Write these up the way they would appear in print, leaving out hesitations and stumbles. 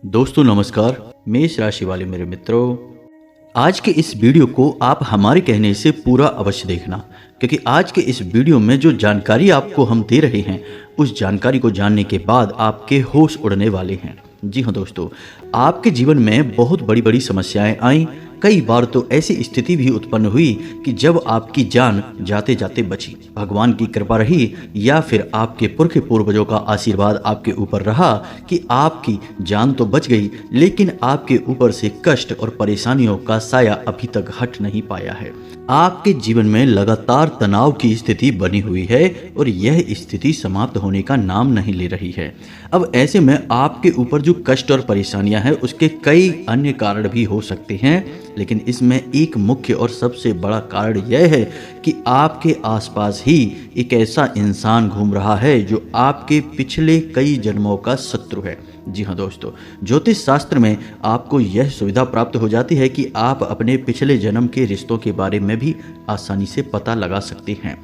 दोस्तों नमस्कार। मेष राशि वाले मेरे मित्रों, आज के इस वीडियो को आप हमारे कहने से पूरा अवश्य देखना, क्योंकि आज के इस वीडियो में जो जानकारी आपको हम दे रहे हैं उस जानकारी को जानने के बाद आपके होश उड़ने वाले हैं। जी हाँ दोस्तों, आपके जीवन में बहुत बड़ी बड़ी समस्याएं आई। कई बार तो ऐसी स्थिति भी उत्पन्न हुई कि जब आपकी जान जाते जाते बची। भगवान की कृपा रही या फिर आपके पुरखे पूर्वजों का आशीर्वाद आपके ऊपर रहा कि आपकी जान तो बच गई, लेकिन आपके ऊपर से कष्ट और परेशानियों का साया अभी तक हट नहीं पाया है। आपके जीवन में लगातार तनाव की स्थिति बनी हुई है और यह स्थिति समाप्त होने का नाम नहीं ले रही है। अब ऐसे में आपके ऊपर जो कष्ट और परेशानियां हैं उसके कई अन्य कारण भी हो सकते हैं, लेकिन इसमें एक मुख्य और सबसे बड़ा कारण यह है कि आपके आसपास ही एक ऐसा इंसान घूम रहा है जो आपके पिछले कई जन्मों का शत्रु है। जी हाँ दोस्तों, ज्योतिष शास्त्र में आपको यह सुविधा प्राप्त हो जाती है कि आप अपने पिछले जन्म के रिश्तों के बारे में भी आसानी से पता लगा सकते हैं।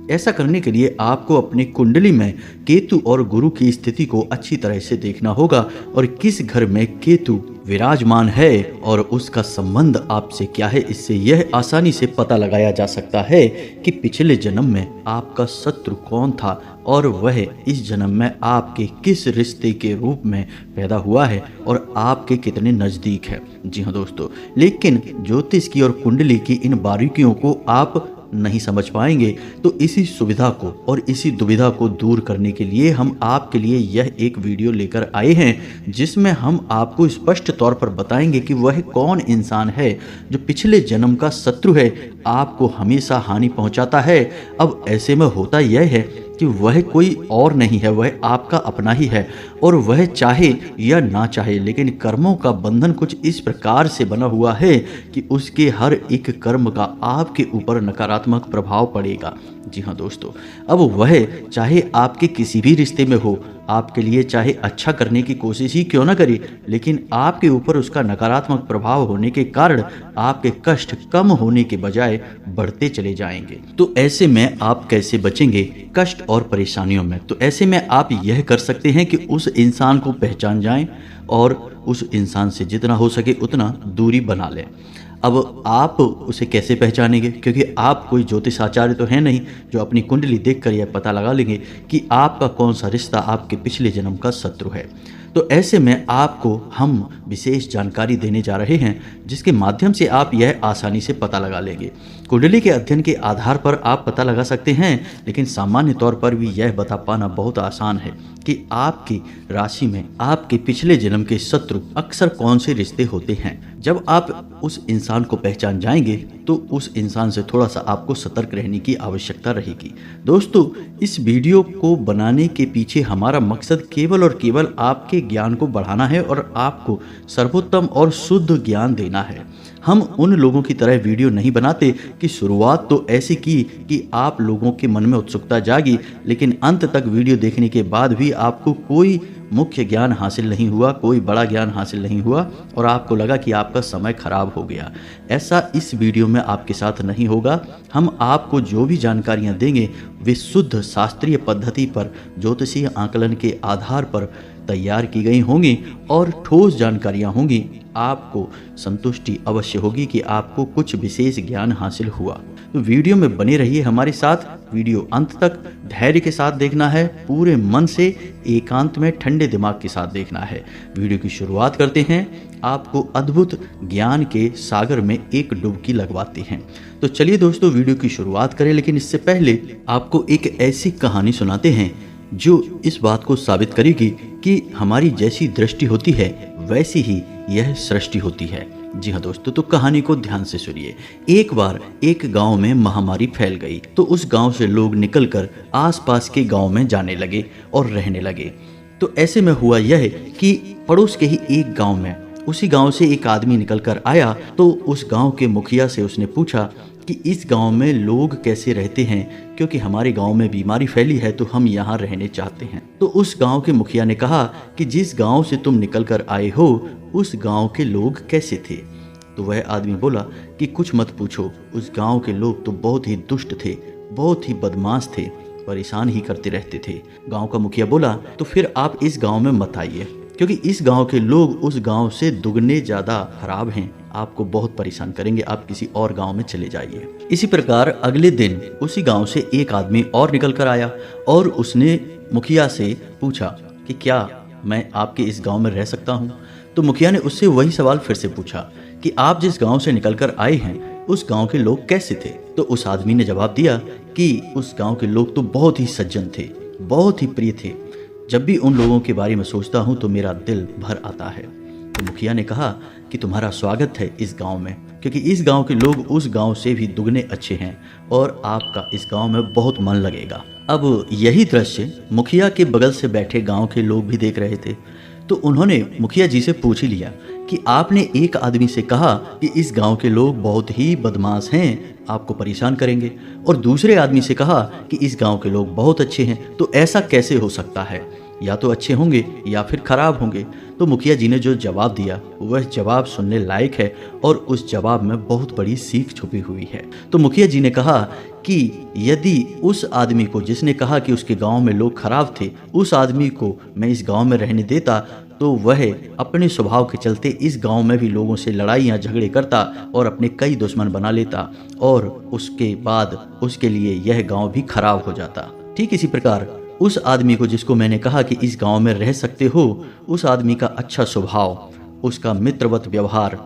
ऐसा करने के लिए आपको अपनी कुंडली में केतु और गुरु की स्थिति को अच्छी तरह से देखना होगा और किस घर में केतु विराजमान है और उसका संबंध आपसे क्या है। इससे यह आसानी से पता लगाया जा सकता है कि पिछले जन्म में आपका शत्रु कौन था और वह इस जन्म में आपके किस रिश्ते के रूप में पैदा हुआ है और आपके कितने नज़दीक है। जी हाँ दोस्तों, लेकिन ज्योतिष की और कुंडली की इन बारीकियों को आप नहीं समझ पाएंगे, तो इसी सुविधा को और इसी दुविधा को दूर करने के लिए हम आपके लिए यह एक वीडियो लेकर आए हैं, जिसमें हम आपको स्पष्ट तौर पर बताएंगे कि वह कौन इंसान है जो पिछले जन्म का शत्रु है, आपको हमेशा हानि पहुंचाता है। अब ऐसे में होता यह है कि वह कोई और नहीं है, वह आपका अपना ही है और वह चाहे या ना चाहे, लेकिन कर्मों का बंधन कुछ इस प्रकार से बना हुआ है कि उसके हर एक कर्म का आपके ऊपर नकारात्मक प्रभाव पड़ेगा। जी हाँ दोस्तों, अब वह चाहे आपके किसी भी रिश्ते में हो, आपके लिए चाहे अच्छा करने की कोशिश ही क्यों ना करे, लेकिन आपके ऊपर उसका नकारात्मक प्रभाव होने के कारण आपके कष्ट कम होने के बजाय बढ़ते चले जाएंगे। तो ऐसे में आप कैसे बचेंगे कष्ट और परेशानियों में? तो ऐसे में आप यह कर सकते हैं कि उस इंसान को पहचान जाएं और उस इंसान से जितना हो सके उतना दूरी बना लें। अब आप उसे कैसे पहचानेंगे? क्योंकि आप कोई ज्योतिष आचार्य तो हैं नहीं जो अपनी कुंडली देखकर यह पता लगा लेंगे कि आपका कौन सा रिश्ता आपके पिछले जन्म का शत्रु है। तो ऐसे में आपको हम विशेष जानकारी देने जा रहे हैं, जिसके माध्यम से आप यह आसानी से पता लगा लेंगे। कुंडली के अध्ययन के आधार पर आप पता लगा सकते हैं, लेकिन सामान्य तौर पर भी यह बता पाना बहुत आसान है कि आपकी राशि में आपके पिछले जन्म के शत्रु अक्सर कौन से रिश्ते होते हैं। जब आप उस इंसान को पहचान जाएंगे तो उस इंसान से थोड़ा सा आपको सतर्क रहने की आवश्यकता रहेगी। दोस्तों, इस वीडियो को बनाने के पीछे हमारा मकसद केवल और केवल आपके ज्ञान को बढ़ाना है और आपको सर्वोत्तम और शुद्ध ज्ञान देना है। हम उन लोगों की तरह वीडियो नहीं बनाते कि शुरुआत तो ऐसी की कि आप लोगों के मन में उत्सुकता जागी, लेकिन अंत तक वीडियो देखने के बाद भी आपको कोई मुख्य ज्ञान हासिल नहीं हुआ, कोई बड़ा ज्ञान हासिल नहीं हुआ और आपको लगा कि आपका समय खराब हो गया। ऐसा इस वीडियो में आपके साथ नहीं होगा। हम आपको जो भी जानकारियां देंगे वे शुद्ध शास्त्रीय पद्धति पर ज्योतिषीय आकलन के आधार पर तैयार की गई होंगी और ठोस जानकारियां होंगी। आपको संतुष्टि अवश्य होगी कि आपको कुछ विशेष ज्ञान हासिल हुआ। तो वीडियो में बने रहिए हमारे साथ। वीडियो अंत तक धैर्य के साथ देखना है, पूरे मन से एकांत में ठंडे दिमाग के साथ देखना है। वीडियो की शुरुआत करते हैं। आपको अद्भुत ज्ञान के सागर में एक डुबकी लगवाते हैं। तो चलिए दोस्तों, वीडियो की शुरुआत करें, लेकिन इससे पहले आपको एक ऐसी कहानी सुनाते हैं जो इस बात को साबित करेगी कि हमारी जैसी दृष्टि होती है वैसी ही यह सृष्टि होती है। जी हाँ दोस्तों, तो कहानी को ध्यान से सुनिए। एक बार एक गांव में महामारी फैल गई, तो उस गांव से लोग निकलकर आसपास के गांव में जाने लगे और रहने लगे। तो ऐसे में हुआ यह कि पड़ोस के ही एक गांव में, उसी गांव से एक आदमी निकलकर आया। तो उस गांव के मुखिया से उसने पूछा कि इस गांव में लोग कैसे रहते हैं, क्योंकि हमारे गांव में बीमारी फैली है तो हम यहाँ रहने चाहते हैं। तो उस गांव के मुखिया ने कहा कि जिस गांव से तुम निकल कर आए हो उस गांव के लोग कैसे थे? तो वह आदमी बोला कि कुछ मत पूछो, उस गांव के लोग तो बहुत ही दुष्ट थे, बहुत ही बदमाश थे, परेशान ही करते रहते थे। गांव का मुखिया बोला तो फिर आप इस गांव में मत आइए, क्योंकि इस गांव के लोग उस गांव से दुगने ज़्यादा खराब हैं, आपको बहुत परेशान करेंगे, आप किसी और गांव में चले जाइए। इसी प्रकार अगले दिन उसी गांव से एक आदमी और निकल कर आया और उसने मुखिया से पूछा कि क्या मैं आपके इस गांव में रह सकता हूं? तो मुखिया ने उससे वही सवाल फिर से पूछा कि आप जिस गांव से निकल कर आए हैं उस गांव के लोग कैसे थे? तो उस आदमी ने जवाब दिया कि उस गांव के लोग तो बहुत ही सज्जन थे, बहुत ही प्रिय थे। जब भी उन लोगों के बारे में सोचता हूं तो मेरा दिल भर आता है। तो मुखिया ने कहा कि तुम्हारा स्वागत है इस गांव में, क्योंकि इस गांव के लोग उस गांव से भी दुगने अच्छे हैं और आपका इस गांव में बहुत मन लगेगा। अब यही दृश्य मुखिया के बगल से बैठे गांव के लोग भी देख रहे थे। तो उन्होंने मुखिया जी से पूछ ही लिया कि आपने एक आदमी से कहा कि इस गांव के लोग बहुत ही बदमाश हैं, आपको परेशान करेंगे, और दूसरे आदमी से कहा कि इस गांव के लोग बहुत अच्छे हैं, तो ऐसा कैसे हो सकता है? या तो अच्छे होंगे या फिर खराब होंगे। तो मुखिया जी ने जो जवाब दिया वह जवाब सुनने लायक है और उस जवाब में बहुत बड़ी सीख छुपी हुई है। तो मुखिया जी ने कहा कि यदि उस आदमी को जिसने कहा कि उसके गांव में लोग खराब थे, उस आदमी को मैं इस गांव में रहने देता तो वह अपने स्वभाव के चलते इस गांव में भी लोगों से लड़ाइयाँ झगड़े करता और अपने कई दुश्मन बना लेता और उसके बाद उसके लिए यह गांव भी खराब हो जाता। ठीक इसी प्रकार उस आदमी को जिसको मैंने कहा कि इस गांव में रह सकते हो, उस आदमी का अच्छा स्वभाव, उसका मित्रवत व्यवहार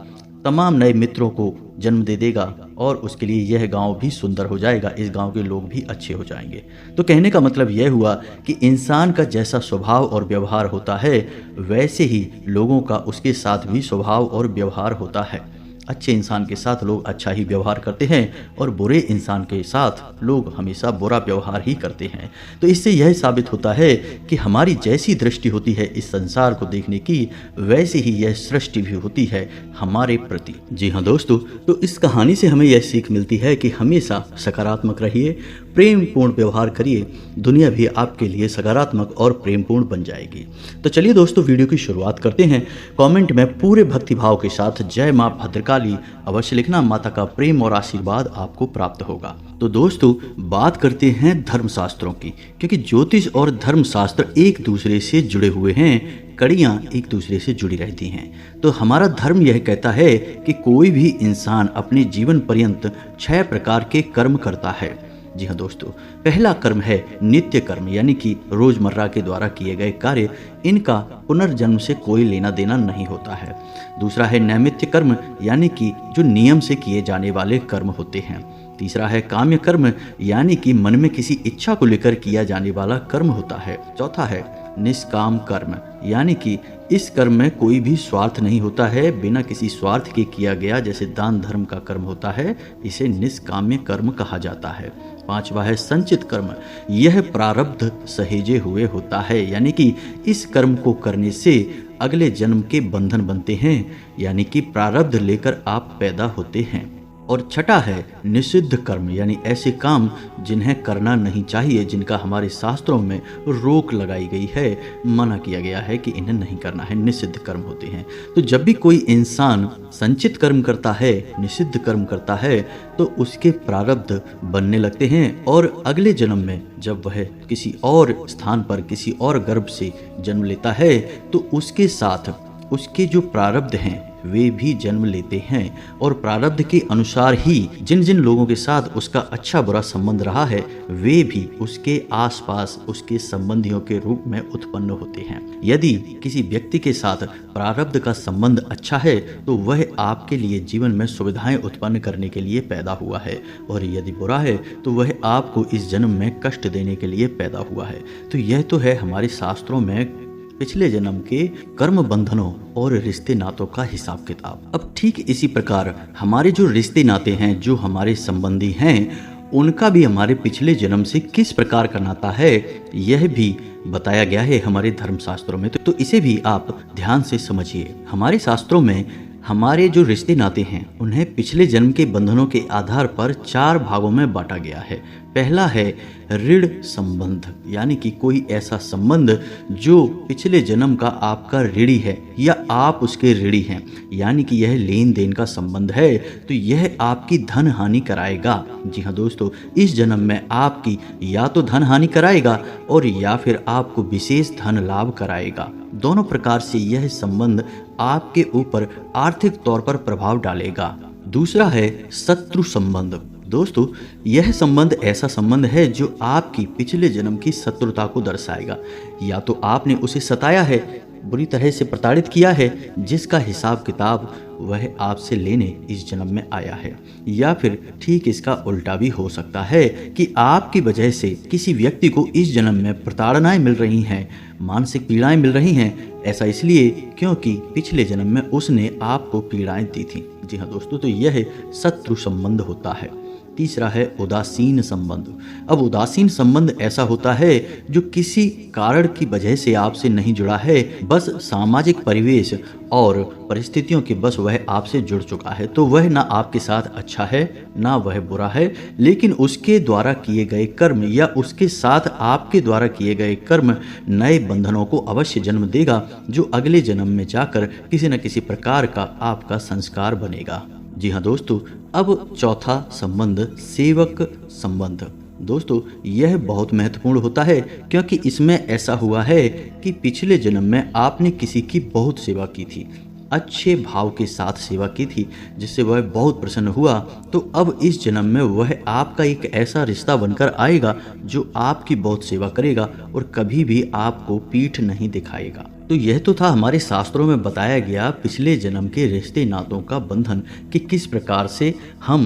तमाम नए मित्रों को जन्म दे देगा और उसके लिए यह गांव भी सुंदर हो जाएगा, इस गांव के लोग भी अच्छे हो जाएंगे। तो कहने का मतलब यह हुआ कि इंसान का जैसा स्वभाव और व्यवहार होता है वैसे ही लोगों का उसके साथ भी स्वभाव और व्यवहार होता है। अच्छे इंसान के साथ लोग अच्छा ही व्यवहार करते हैं और बुरे इंसान के साथ लोग हमेशा बुरा व्यवहार ही करते हैं। तो इससे यह साबित होता है कि हमारी जैसी दृष्टि होती है इस संसार को देखने की, वैसे ही यह सृष्टि भी होती है हमारे प्रति। जी हाँ दोस्तों, तो इस कहानी से हमें यह सीख मिलती है कि हमेशा सकारात्मक रहिए, प्रेमपूर्ण व्यवहार करिए, दुनिया भी आपके लिए सकारात्मक और प्रेमपूर्ण बन जाएगी। तो चलिए दोस्तों, वीडियो की शुरुआत करते हैं। कमेंट में पूरे भक्तिभाव के साथ जय माँ भद्रकाली अवश्य लिखना, माता का प्रेम और आशीर्वाद आपको प्राप्त होगा। तो दोस्तों, बात करते हैं धर्मशास्त्रों की, क्योंकि ज्योतिष और धर्मशास्त्र एक दूसरे से जुड़े हुए हैं, कड़ियाँ एक दूसरे से जुड़ी रहती हैं। तो हमारा धर्म यह कहता है कि कोई भी इंसान अपने जीवन पर्यंत 6 प्रकार के कर्म करता है। जी हाँ दोस्तों, पहला कर्म है नित्य कर्म, यानी कि रोजमर्रा के द्वारा किए गए कार्य, इनका पुनर्जन्म से कोई लेना देना नहीं होता है। दूसरा है नैमित्य कर्म, यानी कि जो नियम से किए जाने वाले कर्म होते हैं। तीसरा है काम्य कर्म, यानी कि मन में किसी इच्छा को लेकर किया जाने वाला कर्म होता है। चौथा है निष्काम कर्म, यानी कि इस कर्म में कोई भी स्वार्थ नहीं होता है, बिना किसी स्वार्थ के किया गया, जैसे दान धर्म का कर्म होता है, इसे निष्काम्य कर्म कहा जाता है। पांचवा है संचित कर्म, यह प्रारब्ध सहेजे हुए होता है, यानी कि इस कर्म को करने से अगले जन्म के बंधन बनते हैं, यानी कि प्रारब्ध लेकर आप पैदा होते हैं। और छठा है निषिद्ध कर्म, यानी ऐसे काम जिन्हें करना नहीं चाहिए, जिनका हमारे शास्त्रों में रोक लगाई गई है, मना किया गया है कि इन्हें नहीं करना है, निषिद्ध कर्म होते हैं। तो जब भी कोई इंसान संचित कर्म करता है, निषिद्ध कर्म करता है, तो उसके प्रारब्ध बनने लगते हैं और अगले जन्म में जब वह किसी और स्थान पर किसी और गर्भ से जन्म लेता है तो उसके साथ उसके जो प्रारब्ध हैं वे भी जन्म लेते हैं और प्रारब्ध के अनुसार ही जिन जिन लोगों के साथ उसका अच्छा बुरा संबंध रहा है वे भी उसके आसपास उसके संबंधियों के रूप में उत्पन्न होते हैं। यदि किसी व्यक्ति के साथ प्रारब्ध का संबंध अच्छा है तो वह आपके लिए जीवन में सुविधाएं उत्पन्न करने के लिए पैदा हुआ है, और यदि बुरा है तो वह आपको इस जन्म में कष्ट देने के लिए पैदा हुआ है। तो यह तो है हमारे शास्त्रों में पिछले जन्म के कर्म बंधनों और रिश्ते नातों का हिसाब किताब। अब ठीक इसी प्रकार हमारे जो रिश्ते नाते हैं, जो हमारे संबंधी हैं, उनका भी हमारे पिछले जन्म से किस प्रकार का नाता है यह भी बताया गया है हमारे धर्मशास्त्रों में। तो इसे भी आप ध्यान से समझिए। हमारे शास्त्रों में हमारे जो रिश्ते नाते हैं उन्हें पिछले जन्म के बंधनों के आधार पर 4 भागों में बांटा गया है। पहला है ऋण संबंध, यानी कि कोई ऐसा संबंध जो पिछले जन्म का आपका ऋणी है या आप उसके ऋणी हैं, यानी कि यह लेन देन का संबंध है, तो यह आपकी धन हानि कराएगा। जी हाँ दोस्तों, इस जन्म में आपकी या तो धन हानि कराएगा और या फिर आपको विशेष धन लाभ कराएगा। दोनों प्रकार से यह संबंध आपके ऊपर आर्थिक तौर पर प्रभाव डालेगा। दूसरा है शत्रु संबंध। दोस्तों, यह संबंध ऐसा संबंध है जो आपकी पिछले जन्म की शत्रुता को दर्शाएगा। या तो आपने उसे सताया है, बुरी तरह से प्रताड़ित किया है, जिसका हिसाब किताब वह आपसे लेने इस जन्म में आया है, या फिर ठीक इसका उल्टा भी हो सकता है कि आपकी वजह से किसी व्यक्ति को इस जन्म में प्रताड़नाएं मिल रही हैं, मानसिक पीड़ाएं मिल रही हैं। ऐसा इसलिए क्योंकि पिछले जन्म में उसने आपको पीड़ाएं दी थी। जी हाँ दोस्तों, तो यह शत्रु संबंध होता है। तीसरा है उदासीन संबंध। अब उदासीन संबंध ऐसा होता है जो किसी कारण की वजह से आपसे नहीं जुड़ा है, बस सामाजिक परिवेश और परिस्थितियों के बस वह आपसे जुड़ चुका है। तो वह ना आपके साथ अच्छा है ना वह बुरा है, लेकिन उसके द्वारा किए गए कर्म या उसके साथ आपके द्वारा किए गए कर्म नए बंधनों को अवश्य जन्म देगा, जो अगले जन्म में जाकर किसी न किसी प्रकार का आपका संस्कार बनेगा। जी हाँ दोस्तों, अब चौथा संबंध सेवक संबंध। दोस्तों, यह बहुत महत्वपूर्ण होता है क्योंकि इसमें ऐसा हुआ है कि पिछले जन्म में आपने किसी की बहुत सेवा की थी, अच्छे भाव के साथ सेवा की थी, जिससे वह बहुत प्रसन्न हुआ। तो अब इस जन्म में वह आपका एक ऐसा रिश्ता बनकर आएगा जो आपकी बहुत सेवा करेगा और कभी भी आपको पीठ नहीं दिखाएगा। तो यह तो था हमारे शास्त्रों में बताया गया पिछले जन्म के रिश्ते नातों का बंधन कि किस प्रकार से हम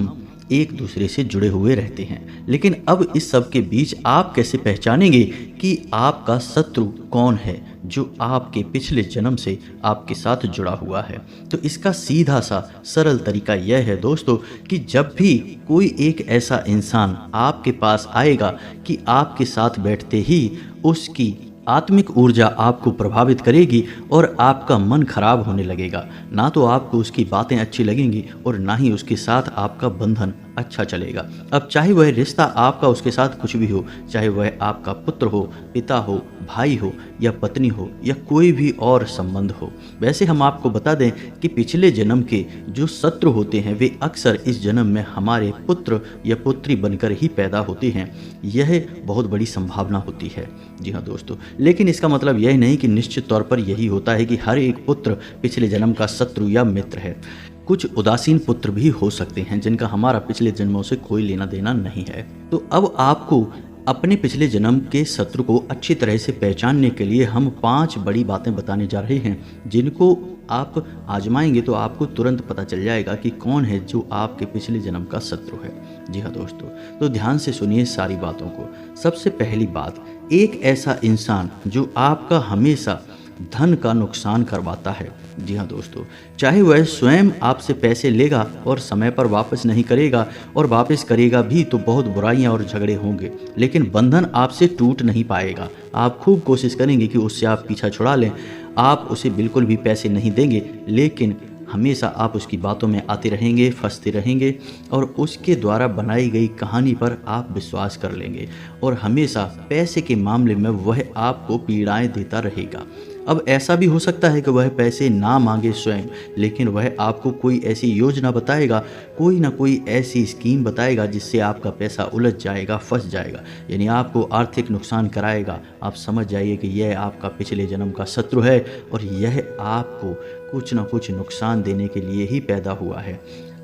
एक दूसरे से जुड़े हुए रहते हैं। लेकिन अब इस सब के बीच आप कैसे पहचानेंगे कि आपका शत्रु कौन है जो आपके पिछले जन्म से आपके साथ जुड़ा हुआ है? तो इसका सीधा सा सरल तरीका यह है दोस्तों कि जब भी कोई एक ऐसा इंसान आपके पास आएगा कि आपके साथ बैठते ही उसकी आत्मिक ऊर्जा आपको प्रभावित करेगी और आपका मन खराब होने लगेगा, ना तो आपको उसकी बातें अच्छी लगेंगी और ना ही उसके साथ आपका बंधन अच्छा चलेगा। अब चाहे वह रिश्ता आपका उसके साथ कुछ भी हो, चाहे वह आपका पुत्र हो, पिता हो, भाई हो या पत्नी हो या कोई भी और संबंध हो। वैसे हम आपको बता दें कि पिछले जन्म के जो शत्रु होते हैं वे अक्सर इस जन्म में हमारे पुत्र या पुत्री बनकर ही पैदा होते हैं। यह बहुत बड़ी संभावना होती है। जी हाँ दोस्तों, लेकिन इसका मतलब यह नहीं कि निश्चित तौर पर यही होता है कि हर एक पुत्र पिछले जन्म का शत्रु या मित्र है। कुछ उदासीन पुत्र भी हो सकते हैं जिनका हमारा पिछले जन्मों से कोई लेना देना नहीं है। तो अब आपको अपने पिछले जन्म के शत्रु को अच्छी तरह से पहचानने के लिए हम 5 बड़ी बातें बताने जा रहे हैं, जिनको आप आजमाएंगे तो आपको तुरंत पता चल जाएगा कि कौन है जो आपके पिछले जन्म का शत्रु है। जी हाँ दोस्तों, तो ध्यान से सुनिए सारी बातों को। सबसे पहली बात, एक ऐसा इंसान जो आपका हमेशा धन का नुकसान करवाता है। जी हाँ दोस्तों, चाहे वह स्वयं आपसे पैसे लेगा और समय पर वापस नहीं करेगा, और वापस करेगा भी तो बहुत बुराइयां और झगड़े होंगे, लेकिन बंधन आपसे टूट नहीं पाएगा। आप खूब कोशिश करेंगे कि उससे आप पीछा छुड़ा लें, आप उसे बिल्कुल भी पैसे नहीं देंगे, लेकिन हमेशा आप उसकी बातों में आते रहेंगे, फंसते रहेंगे और उसके द्वारा बनाई गई कहानी पर आप विश्वास कर लेंगे और हमेशा पैसे के मामले में वह आपको पीड़ाएं देता रहेगा। अब ऐसा भी हो सकता है कि वह पैसे ना मांगे स्वयं, लेकिन वह आपको कोई ऐसी योजना बताएगा, कोई ना कोई ऐसी स्कीम बताएगा जिससे आपका पैसा उलझ जाएगा, फंस जाएगा, यानी आपको आर्थिक नुकसान कराएगा। आप समझ जाइए कि यह आपका पिछले जन्म का शत्रु है और यह आपको कुछ ना कुछ नुकसान देने के लिए ही पैदा हुआ है।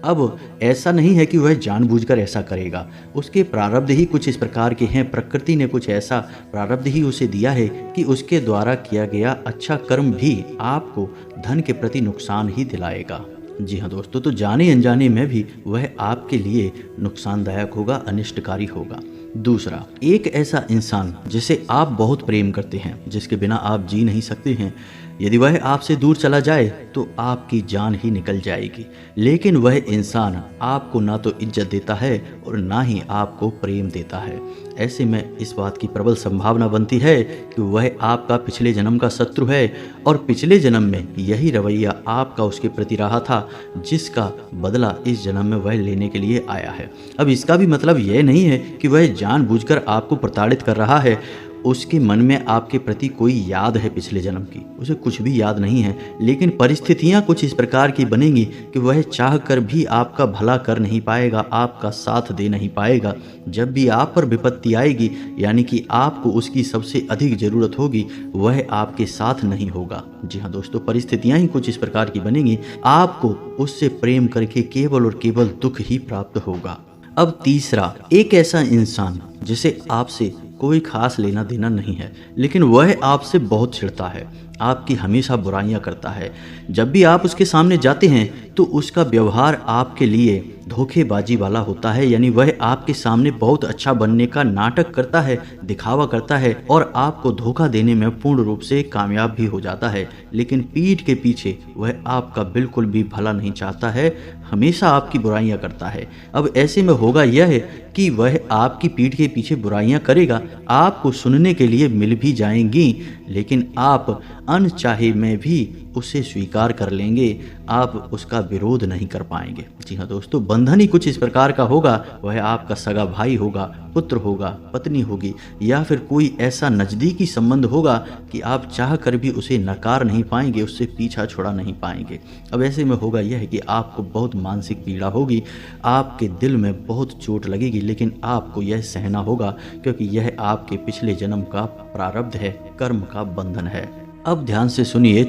अब ऐसा नहीं है कि वह जानबूझकर ऐसा करेगा, उसके प्रारब्ध ही कुछ इस प्रकार के हैं, प्रकृति ने कुछ ऐसा प्रारब्ध ही उसे दिया है कि उसके द्वारा किया गया अच्छा कर्म भी आपको धन के प्रति नुकसान ही दिलाएगा। जी हाँ दोस्तों, तो जाने अनजाने में भी वह आपके लिए नुकसानदायक होगा, अनिष्टकारी होगा। दूसरा, एक ऐसा इंसान जिसे आप बहुत प्रेम करते हैं, जिसके बिना आप जी नहीं सकते हैं, यदि वह आपसे दूर चला जाए तो आपकी जान ही निकल जाएगी। लेकिन वह इंसान आपको ना तो इज्जत देता है और ना ही आपको प्रेम देता है। ऐसे में इस बात की प्रबल संभावना बनती है कि वह आपका पिछले जन्म का शत्रु है और पिछले जन्म में यही रवैया आपका उसके प्रति रहा था, जिसका बदला इस जन्म में वह लेने के लिए आया है। अब इसका भी मतलब यह नहीं है कि वह जानबूझकर आपको प्रताड़ित कर रहा है। उसके मन में आपके प्रति कोई याद है पिछले जन्म की, उसे कुछ भी याद नहीं है, लेकिन परिस्थितियां कुछ इस प्रकार की बनेंगी कि वह चाह कर भी आपका भला कर नहीं पाएगा, आपका साथ दे नहीं पाएगा। जब भी आप पर विपत्ति आएगी, यानी कि आपको उसकी सबसे अधिक ज़रूरत होगी, वह आपके साथ नहीं होगा। जी हाँ दोस्तों, परिस्थितियां ही कुछ इस प्रकार की बनेंगी, आपको उससे प्रेम करके केवल और केवल दुख ही प्राप्त होगा। अब तीसरा, एक ऐसा इंसान जिसे आपसे कोई खास लेना देना नहीं है, लेकिन वह आपसे बहुत चिढ़ता है, आपकी हमेशा बुराइयां करता है। जब भी आप उसके सामने जाते हैं तो उसका व्यवहार आपके लिए धोखेबाजी वाला होता है, यानी वह आपके सामने बहुत अच्छा बनने का नाटक करता है, दिखावा करता है और आपको धोखा देने में पूर्ण रूप से कामयाब भी हो जाता है। लेकिन पीठ के पीछे वह आपका बिल्कुल भी भला नहीं चाहता है, हमेशा आपकी बुराइयां करता है। अब ऐसे में होगा यह है कि वह आपकी पीठ के पीछे बुराइयां करेगा, आपको सुनने के लिए मिल भी जाएंगी, लेकिन आप अनचाहे में भी उसे स्वीकार कर लेंगे, आप उसका विरोध नहीं कर पाएंगे। जी हाँ दोस्तों, बंधन ही कुछ इस प्रकार का होगा, वह आपका सगा भाई होगा, पुत्र होगा, पत्नी होगी, या फिर कोई ऐसा नज़दीकी संबंध होगा कि आप चाह कर भी उसे नकार नहीं पाएंगे, उससे पीछा छोड़ा नहीं पाएंगे। अब ऐसे में होगा यह है कि आपको बहुत मानसिक पीड़ा होगी, आपके दिल में बहुत चोट लगेगी, लेकिन आपको यह सहना होगा, क्योंकि यह आपके पिछले जन्म का प्रारब्ध है, कर्म का बंधन है। अब ध्यान से सुनिए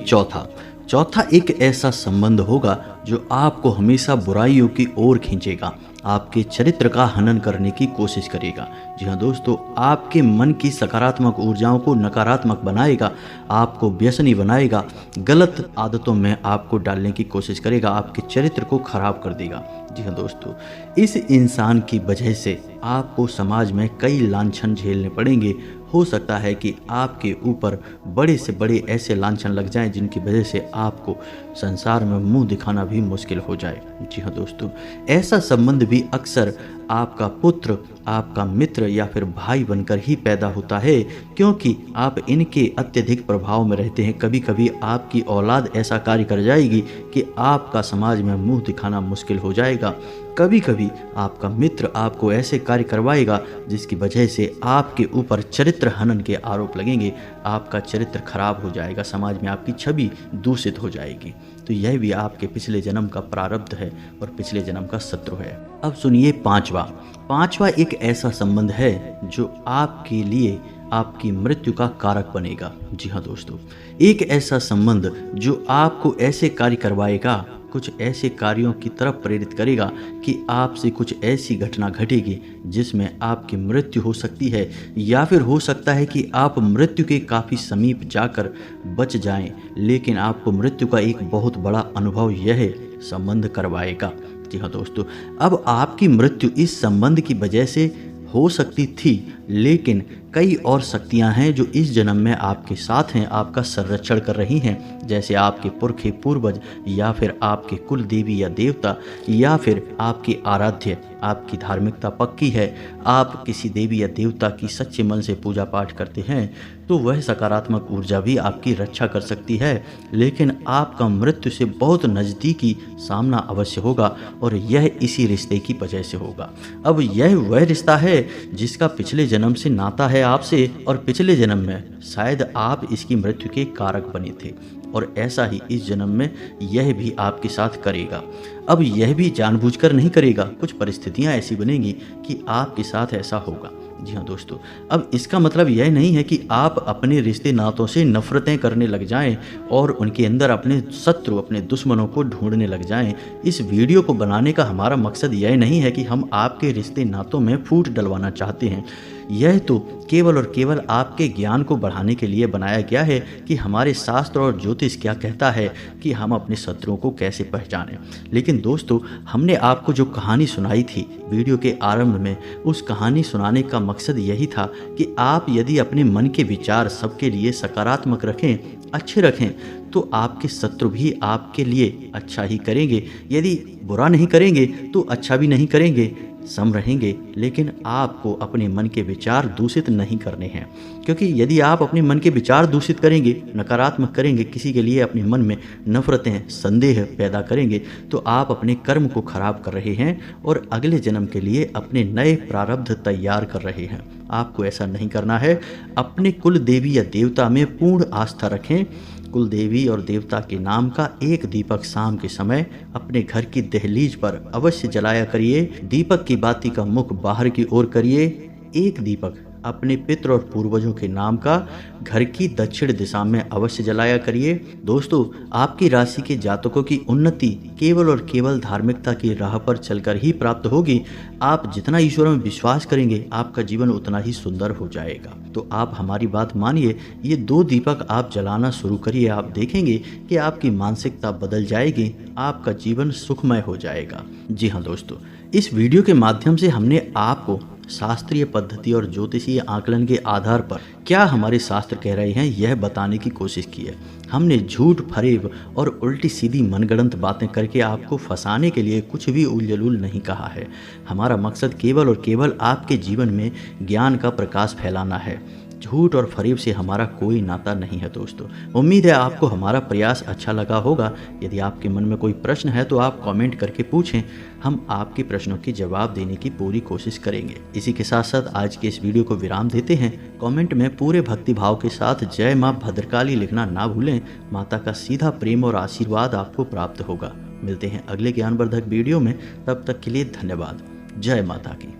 चौथा एक ऐसा संबंध होगा जो आपको हमेशा बुराइयों की ओर खींचेगा, आपके चरित्र का हनन करने की कोशिश करेगा। जी हाँ दोस्तों, आपके मन की सकारात्मक ऊर्जाओं को नकारात्मक बनाएगा, आपको व्यसनी बनाएगा, गलत आदतों में आपको डालने की कोशिश करेगा, आपके चरित्र को खराब कर देगा। जी हाँ दोस्तों, इस इंसान की वजह से आपको समाज में कई लांछन झेलने पड़ेंगे। हो सकता है कि आपके ऊपर बड़े से बड़े ऐसे लांछन लग जाएं जिनकी वजह से आपको संसार में मुंह दिखाना भी मुश्किल हो जाए। जी हाँ दोस्तों, ऐसा संबंध भी अक्सर आपका पुत्र, आपका मित्र या फिर भाई बनकर ही पैदा होता है, क्योंकि आप इनके अत्यधिक प्रभाव में रहते हैं। कभी कभी आपकी औलाद ऐसा कार्य कर जाएगी कि आपका समाज में मुंह दिखाना मुश्किल हो जाएगा। कभी कभी आपका मित्र आपको ऐसे कार्य करवाएगा जिसकी वजह से आपके ऊपर चरित्र हनन के आरोप लगेंगे, आपका चरित्र खराब हो जाएगा, समाज में आपकी छवि दूषित हो जाएगी। तो यह भी आपके पिछले जन्म का प्रारब्ध है और पिछले जन्म का शत्रु है। अब सुनिए पांचवा एक ऐसा संबंध है जो आपके लिए आपकी मृत्यु का कारक बनेगा। जी हाँ दोस्तों, एक ऐसा संबंध जो आपको ऐसे कार्य करवाएगा, कुछ ऐसे कार्यों की तरफ प्रेरित करेगा कि आपसे कुछ ऐसी घटना घटेगी जिसमें आपकी मृत्यु हो सकती है, या फिर हो सकता है कि आप मृत्यु के काफ़ी समीप जाकर बच जाएं, लेकिन आपको मृत्यु का एक बहुत बड़ा अनुभव यह संबंध करवाएगा। जी हाँ दोस्तों, अब आपकी मृत्यु इस संबंध की वजह से हो सकती थी, लेकिन कई और शक्तियां हैं जो इस जन्म में आपके साथ हैं, आपका संरक्षण कर रही हैं, जैसे आपके पुरखे पूर्वज, या फिर आपके कुल देवी या देवता, या फिर आपके आराध्य। आपकी धार्मिकता पक्की है, आप किसी देवी या देवता की सच्चे मन से पूजा पाठ करते हैं, तो वह सकारात्मक ऊर्जा भी आपकी रक्षा कर सकती है। लेकिन आपका मृत्यु से बहुत नज़दीकी सामना अवश्य होगा, और यह इसी रिश्ते की वजह से होगा। अब यह वह रिश्ता है जिसका पिछले जन्म से नाता है आपसे, और पिछले जन्म में शायद आप इसकी मृत्यु के कारक बने थे, और ऐसा ही इस जन्म में यह भी आपके साथ करेगा। अब यह भी जानबूझकर नहीं करेगा, कुछ परिस्थितियां ऐसी बनेंगी कि आपके साथ ऐसा होगा। जी हाँ दोस्तों, अब इसका मतलब यह नहीं है कि आप अपने रिश्ते नातों से नफरतें करने लग जाएं और उनके अंदर अपने शत्रु, अपने दुश्मनों को ढूंढने लग जाएं। इस वीडियो को बनाने का हमारा मकसद यह नहीं है कि हम आपके रिश्ते नातों में फूट डलवाना चाहते हैं। यह तो केवल और केवल आपके ज्ञान को बढ़ाने के लिए बनाया गया है कि हमारे शास्त्र और ज्योतिष क्या कहता है कि हम अपने शत्रुओं को कैसे पहचानें। लेकिन दोस्तों, हमने आपको जो कहानी सुनाई थी वीडियो के आरंभ में, उस कहानी सुनाने का मकसद यही था कि आप यदि अपने मन के विचार सबके लिए सकारात्मक रखें अच्छे रखें तो आपके शत्रु भी आपके लिए अच्छा ही करेंगे। यदि बुरा नहीं करेंगे तो अच्छा भी नहीं करेंगे, सम रहेंगे। लेकिन आपको अपने मन के विचार दूषित नहीं करने हैं, क्योंकि यदि आप अपने मन के विचार दूषित करेंगे, नकारात्मक करेंगे, किसी के लिए अपने मन में नफरतें, संदेह पैदा करेंगे, तो आप अपने कर्म को खराब कर रहे हैं और अगले जन्म के लिए अपने नए प्रारब्ध तैयार कर रहे हैं। आपको ऐसा नहीं करना है। अपने कुल देवी या देवता में पूर्ण आस्था रखें। कुल देवी और देवता के नाम का एक दीपक शाम के समय अपने घर की दहलीज पर अवश्य जलाया करिए। दीपक की बाती का मुख बाहर की ओर करिए। एक दीपक अपने पितृ और पूर्वजों के नाम का घर की दक्षिण दिशा में अवश्य जलाया करिए। दोस्तों, आपकी राशि के जातकों की उन्नति केवल और केवल धार्मिकता की राह पर चलकर ही प्राप्त होगी। आप जितना ईश्वर में विश्वास करेंगे, आपका जीवन उतना ही सुंदर हो जाएगा। तो आप हमारी बात मानिए, ये 2 दीपक आप जलाना शुरू करिए। आप देखेंगे कि आपकी मानसिकता बदल जाएगी, आपका जीवन सुखमय हो जाएगा। जी हाँ दोस्तों, इस वीडियो के माध्यम से हमने आपको शास्त्रीय पद्धति और ज्योतिषीय आकलन के आधार पर क्या हमारे शास्त्र कह रहे हैं यह बताने की कोशिश की है। हमने झूठ, फरेब और उल्टी सीधी मनगढ़ंत बातें करके आपको फंसाने के लिए कुछ भी उलझुल नहीं कहा है। हमारा मकसद केवल और केवल आपके जीवन में ज्ञान का प्रकाश फैलाना है। झूठ और फरेब से हमारा कोई नाता नहीं है। दोस्तों, उम्मीद है आपको हमारा प्रयास अच्छा लगा होगा। यदि आपके मन में कोई प्रश्न है तो आप कमेंट करके पूछें, हम आपके प्रश्नों की जवाब देने की पूरी कोशिश करेंगे। इसी के साथ साथ आज के इस वीडियो को विराम देते हैं। कमेंट में पूरे भक्ति भाव के साथ जय माँ भद्रकाली लिखना ना भूलें। माता का सीधा प्रेम और आशीर्वाद आपको प्राप्त होगा। मिलते हैं अगले ज्ञानवर्धक वीडियो में, तब तक के लिए धन्यवाद। जय माता की।